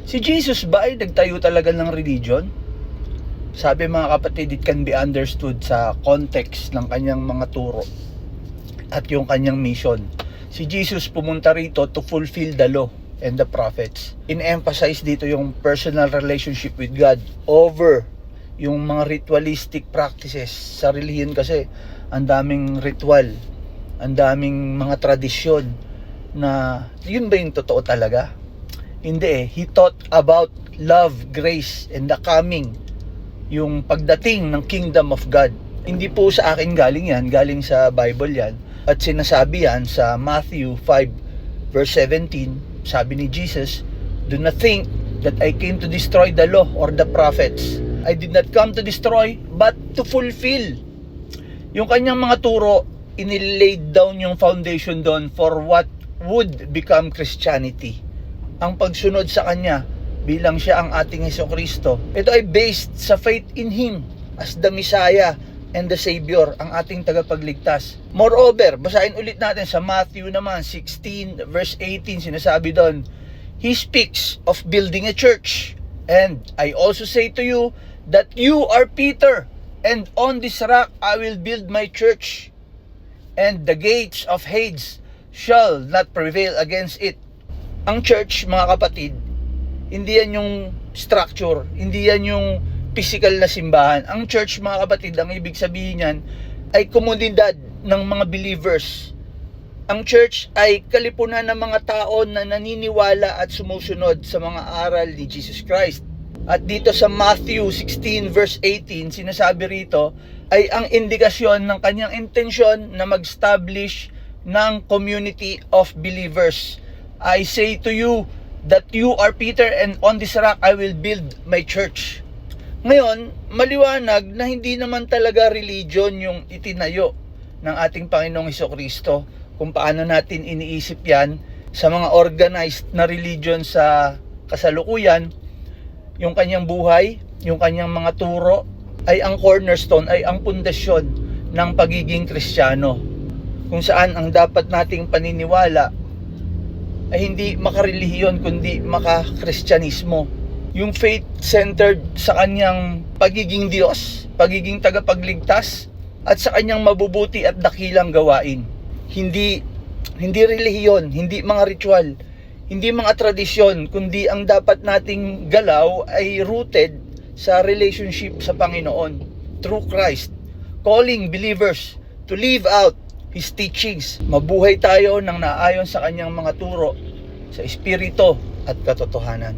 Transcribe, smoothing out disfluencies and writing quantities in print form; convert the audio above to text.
Si Jesus ba ay nagtayo talaga ng religion? Sabi mga kapatid, it can be understood sa context ng kanyang mga turo at yung kanyang mission. Si Jesus pumunta rito to fulfill the law and the prophets. In-emphasize dito yung personal relationship with God over yung mga ritualistic practices. Sa relihiyon kasi, ang daming ritual, ang daming mga tradisyon na yun ba yung totoo talaga? Hindi eh. He taught about love, grace, and the coming, yung pagdating ng kingdom of God. Hindi po sa akin galing yan, galing sa Bible yan. At sinasabi yan sa Matthew 5 verse 17, sabi ni Jesus, "Do not think that I came to destroy the law or the prophets. I did not come to destroy, but to fulfill." Yung kanyang mga turo, inilaid down yung foundation doon for what would become Christianity. Ang pagsunod sa kanya bilang siya ang ating Hesukristo, ito ay based sa faith in Him as the Messiah and the Savior, ang ating tagapagligtas. Moreover, basahin ulit natin sa Matthew naman 16 verse 18, sinasabi doon, He speaks of building a church. "And I also say to you that you are Peter, and on this rock I will build my church, and the gates of Hades shall not prevail against it." Ang church, mga kapatid, hindi yan yung structure, hindi yan yung physical na simbahan. Ang church, mga kapatid, ang ibig sabihin yan ay komunidad ng mga believers. Ang church ay kalipunan ng mga tao na naniniwala at sumusunod sa mga aral ni Jesus Christ. At dito sa Matthew 16 verse 18, sinasabi rito ay ang indikasyon ng kanyang intensyon na mag-establish ng community of believers. "I say to you that you are Peter, and on this rock I will build my church." Ngayon, maliwanag na hindi naman talaga religion yung itinayo ng ating Panginoong Hesukristo. Kung paano natin iniisip yan sa mga organized na religion sa kasalukuyan, yung kanyang buhay, yung kanyang mga turo, ay ang cornerstone, ay ang pundasyon ng pagiging Kristiyano. Kung saan ang dapat nating paniniwala ay hindi makarelihiyon kundi makakristyanismo. Yung faith-centered sa kanyang pagiging Diyos, pagiging tagapagligtas, at sa kanyang mabubuti at dakilang gawain. Hindi relihiyon, hindi mga ritual, hindi mga tradisyon, kundi ang dapat nating galaw ay rooted sa relationship sa Panginoon through Christ, calling believers to live out His teachings. Mabuhay tayo ng naayon sa kanyang mga turo sa Espiritu at katotohanan.